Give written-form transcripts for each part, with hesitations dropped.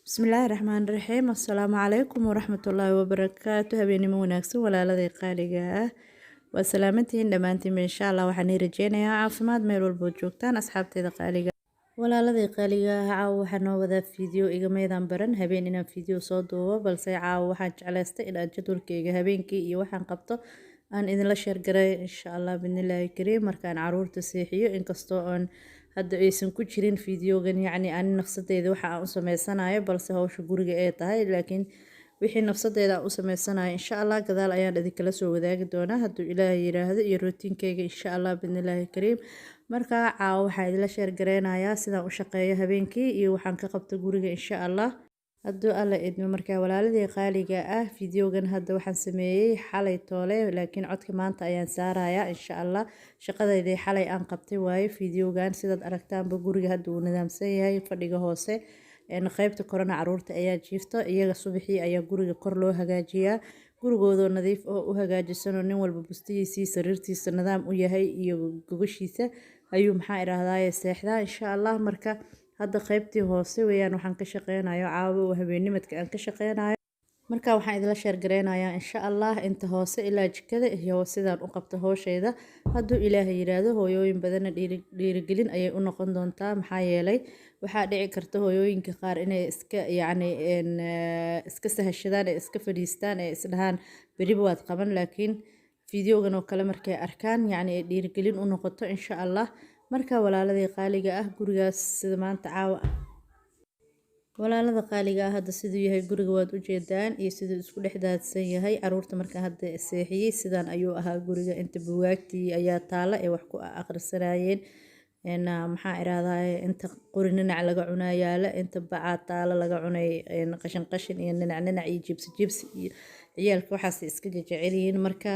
بسم الله الرحمن الرحيم السلام عليكم ورحمة الله وبركاته هبيني وناكسن ولا لدي قالقة وسلامتين دمانتين إن شاء الله وحني رجينا يا عافماد ميل والبوجوكتان أصحابتي ذا قالقة ولا لدي قالقة عاو وحنو وذا فيديو إيقا ميدان برن هبيننا فيديو صوتو بلسي عاو وحن جعلست إلى جدول كيغا هبينكي إيو وحن قبطو aan idinla sheergaray insha Allah bidnillaahi kariim markaan caruurta seexiyo inkastoo aan hadda aysan ku jirin fiidiyogan yacni aan nafsadeeda waxa aan u sameysanayo balse hawsha guriga ay tahay laakiin wixii nafsadeeda aan u sameysanayo insha Allah gadaal ayaan idinkala soo wadaagi doonaa hadduu Ilaahay yiraahdo iyo routinkeyga insha Allah bidnillaahi kariim markaa caawa waxaan idinla sheergareynayaa sidaan u shaqeeyo habeenkii iyo waxaan ka qabto guriga insha Allah hadduu alla idmo markaa walaaladii qaaliga ah fiidiyogan hadda waxaan sameeyey xalay toole laakiin codka maanta ayaan saarayaa insha Allah shaqadeydii xalay aan qabtay waaye fiidiyogan sidaad aragtaanba guriga hadda uu nidaamsan yahay fadhiga hoose qaybta korona caruurta ayaa jiifto iyaga subaxii ayaa guriga kor loo hagaajiyaa gurigoodoo nadiif oo u hagaajisanoo nin walba bustihiisii sariirtiisa nidaam u yahay iyo gogashiisa ayuu maxaa idhaahdaye seexdaa insha Allah marka hadda qaybtii hoose weeyaan waxaan ka shaqeynayo caawa oo habeennimadka aan ka shaqeynayo marka waxaan idila sheergareynayaa insha Allah inta hoose ilaa jikada iyo sidaan u qabto hawsheeda hadduu Ilaahay yiraahdo hooyooyin badan dhiirigelin ayay u noqon doontaa maxaa yeelay waxaa dhici karta hooyooyinka qaar inay iska sahashadaan ee iska fadhiistaan ee isdhahaan beriba waad qaban laakiin fiidiyogan oo kale markay arkaan yacni ay dhiirigelin u noqoto insha Allah marka walaaladii qaaliga ah gurigaas sida maanta caawa walaalada qaaliga ah hadda siduu yahay guriga waad u jeedaan iyo siduu isku dhex daadsan yahay caruurta marka hadda seexiyay sidaan ayuu ahaa guriga inta buugaagtii ayaa taala ee wax ku akhrisanayeen maxaa iraahdaye inta qori ninac laga cunayaala inta bacaa taala laga cunay qashin qashin iyo ninac iyo jibsi iyo ciyaalka waxaas iska jecelihiin marka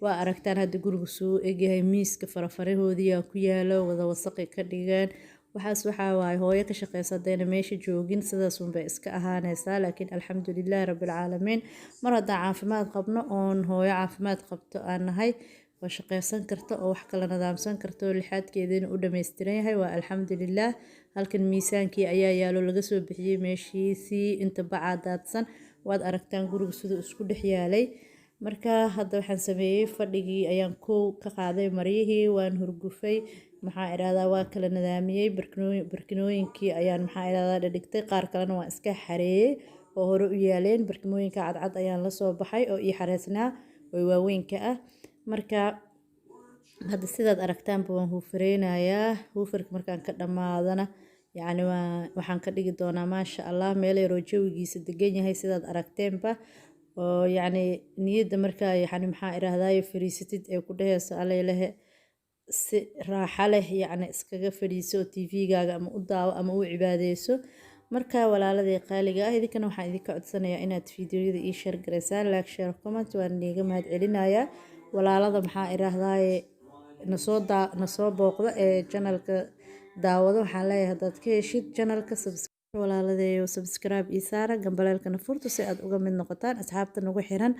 waa aragtaan hadda guriga soo egyahay miiska farafarahoodii ku yaalo wada wasaqi ka dhigaan waxaa waaye hooyo ka shaqeysa hadayna meesha joogin sidaas unbay iska ahaanaysaa laakiin alxamdulillaah rabbil caalamiin mar haddaan caafimaad qabno oon hooyo caafimaad qabto aan nahay waa shaqeysan karta oo wax kala nidaamsan karta oo lixaadkeedina u dhammaystiran yahay waa alxamdulillaah halkan miisaankii ayaa yaalo laga soo bixiyey meeshiisii inta bacaa daadsan waad aragtaan guriga siduu isku dhex yaalay marka hadda waxaan sameeyey fadhigii ayaan kow ka qaaday maryihii waan hurgufay maxaa idhahdaa waa kala nidaamiyey barkinooyinkii ayaan maxaa idhahdaa dhigtay qaar kalena waan iska xareeyey oo hore u yaaleen barkimooyinka cadcad ayaan la soo baxay oo ii xareysnaa oo waaweynka ah marka hadda sidaad aragtaanba waan huufareynayaa huufarka markaan ka dhammaadana yacni waxaan ka dhigi doonaa maasha Allah meel yaroo jawigiisa degan yahay sidaad aragteenba oo yacni niyadda markaa yacni maxaa idhaahdaye fariisatid ee ku dheheyso aleylehe si raaxa leh yacni iskaga fadhiiso TV-gaaga ama u daawo ama u cibaadeyso marka walaaladii qaaliga ah idinkana waxaan idinka codsanayaa inaad fiidiyoyada ii share gareysaan like share comment waan iiga mahad celinayaa walaalada maxaa idhaahdaye nasoo booqda ee channelka daawado waxaan leeyahay haddaad ka heshid channelka walaaladeeyo subscribe ii saara gambaleelkana furto si aad uga mid noqotaan asxaabta nagu xiran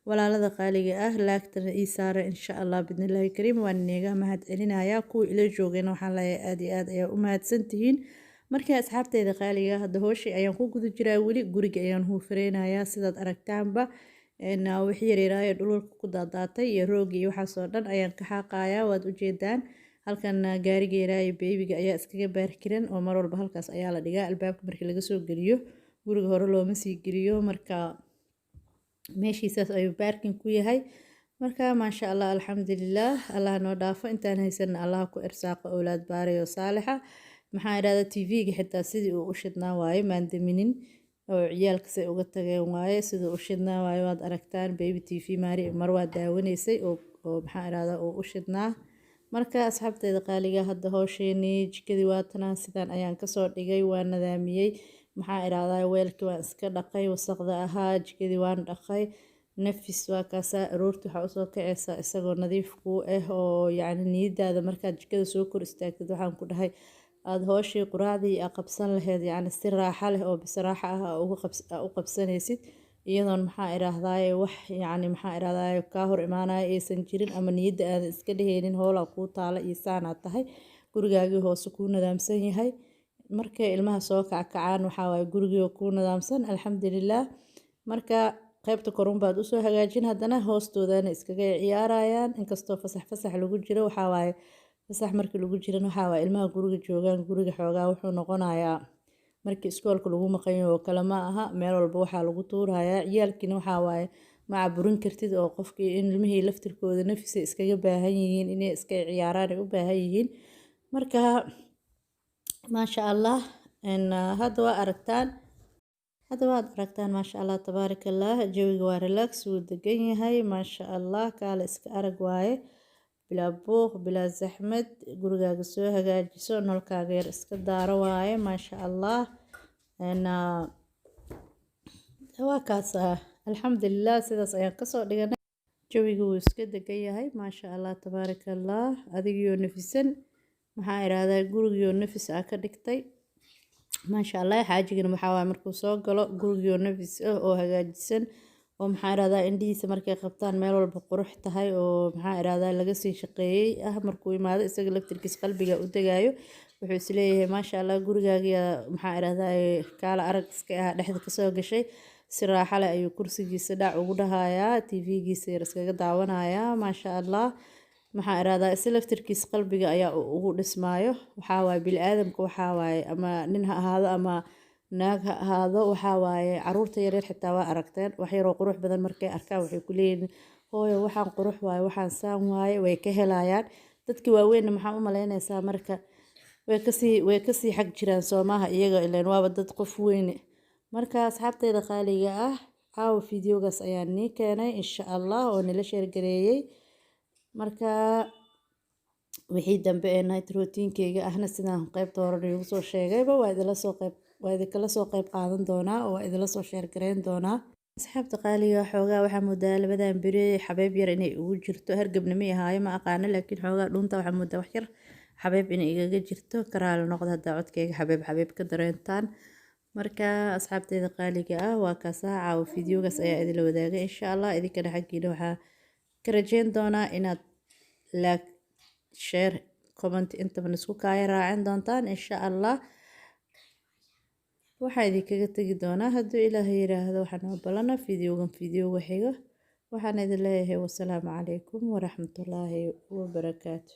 walaalada qaaliga ah laagtana ii saara insha Allah bidnillaahi kariim waan iiga mahad celinayaa kuwa ila joogayna waxaan leeyahay aad iyo aad ayaa u mahadsantihiin markii asxaabteyda qaaliga hadda hooshii ayaan ku guda jiraa weli guriga ayaan huufareynayaa sidaad aragtaanba wixii yaryaraayo dhulka ku daadaatay iyo roog iyo waxaasoo dhan ayaan ka xaaqayaa waad u jeedaan halkan gaarigeena iyo beebiga ayaa iskaga baarkiran oo mar walba halkaas ayaa la dhigaa albaabka markii laga soo geliyo guriga hore looma sii geliyo marka meeshiisaas ayuu baarkin ku yahay marka maasha Allah alxamdulillaah Allah noo dhaafo intaan haysan Allah ku irsaaqo awlaad baariyo saalixa maxaa idhahdaa TV-ga xitaa sidii uu u shidnaa waaye maan daminin oo ciyaalka say uga tageen waaye siduu u shidnaa waaye waad aragtaan baby TV maari mar waa daawanaysay oo maxaa idhahdaa uu u shidnaa marka asxaabteyda qaaliga hadda hawsheenii jikadii waatanaa sidaan ayaan kasoo dhigay waan nadaamiyey maxaa idhahdaa weelkii waan iska dhaqay wasaqda ahaa jikadii waan dhaqay nafis waa kaasaa aroorti waxaa usoo kaceysaa isagoo nadiif kuu ah oo yacni niyadaada markaad jikada soo kor istaagtid waxaan ku dhahay aada hooshii quraacdii aa qabsan laheyd yacni si raaxa leh oo bisraaxa ah u qabsanaysid iyadoon maxaa idhaahdaye wax yacni maxaa idhaahdaye kaa hor imaanaya aysan jirin ama niyadda aadan iska dheheynin howlaa kuu taala iyo saanaad tahay gurigaagii hoose kuu nadaamsan yahay markay ilmaha soo kacaan waxaa waaye gurigii oo ku nidaamsan alxamdulilah. marka qaybta korun baad usoo hagaajin haddana hoostoodana iskaga ciyaarayaan inkastoo fasax lagu jiro. waxaa waaye fasax markii lagu jiran waxaa waaye ilmaha guriga joogaan guriga xoogaa wuxuu noqonayaa markii iskoolka lagu maqanyo oo kale ma aha, meel walba waxaa lagu tuurayaa. ciyaalkiina waxaa waaye ma caburin kartid oo qofkii in ilmihii laftirkooda nafisa iskaga baahan yihiin inay iska ciyaaraan ay u baahan yihiin. marka maasha allah hadda waad aragtaan maasha allah tabaarakallah. jawiga waa relax wuu degan yahay maasha allah. kaale iska arag waaye bilaa buuq bilaa zaxmad. gurigaaga soo hagaajiso nolkaaga yar iska daaro waaye maasha allah. waa kaas alxamdulilah sidaas ayaan kasoo dhiganay. jawiga wuu iska degan yahay maasha allah tabaarakallah. adigiyoo nafisan maxaa irahdaa gurigiyoo nafis ka dhigtay maasha allah. xaajigana waxaa waaye markuu soo galo gurigiyoo nafis oo hagaajisan oo maxaa irahdaa indhihiisa markay qabtaan meel walba qurux tahay oo maxaa irahdaa laga sii shaqeeyay markuu imaado isaga laftirkiis qalbiga u degaayo wuxuu isleeyahay maasha allah gurigaaga maxaa irahdaa kaala arag iska dhexda kasoo gashay. si raaxa leh ayuu kursigiisa dhac ugu dhahayaa, tv-giisa yar iskaga daawanayaa maasha allah. maxaa irahdaa isla laftirkiis qalbiga ayaa ugu dhismaayo. waxaa waaye bini aadamka waxaa waaye ama nin ha ahaado ama naag ha ahaado waxaa waaye caruurta yaryar xitaa waa aragteen wax yaroo qurux badan markay arkaan waxay ku leeyihiin hooyo waxaan qurux waaye waxaan saan waaye way ka helayaan. dadkii waaweynna maxaa u malaynaysaa marka way kasii xag jiraan soomaha iyaga ileen waaba dad qof weyne. marka asxaabteyda qaaliga caawa fideogaas ayaan nii keenay insha allah oo nila sheergareeyey. marka wixii dambe ee night routinkeyga ahna sidaan qaybta hore iigu soo sheegayba waa idinkala soo qayb qaadan doonaa oo waa idinla soo sheergareyn doonaa. asxaabta qaaliga xoogaa waxaa moodaa labadan beri xabeeb yar inay ugu jirto. hargabna ma ahaayo ma aqaano laakiin xoogaa dhunta waxaa moodaa wax yar xabeeb inay igaga jirto. karaala noqda haddaa codkeyga xabeeb ka dareentaan. marka asxaabteyda qaaliga waa kaasaa caawa fideogaas ayaa idinla wadaagay insha allah. idinkana xaggiina waxaa ka rajeyn doonaa inaad like share comment intaban isku kaaya raacin doontaan insha allah. waxaa idinkaga tegi doonaa hadduu ilaahay yiraahdo waxaan noo balana fideoga xiga. waxaan idin leeyahay wasalaamu calaykum waraxmatullaahi wabarakaatu.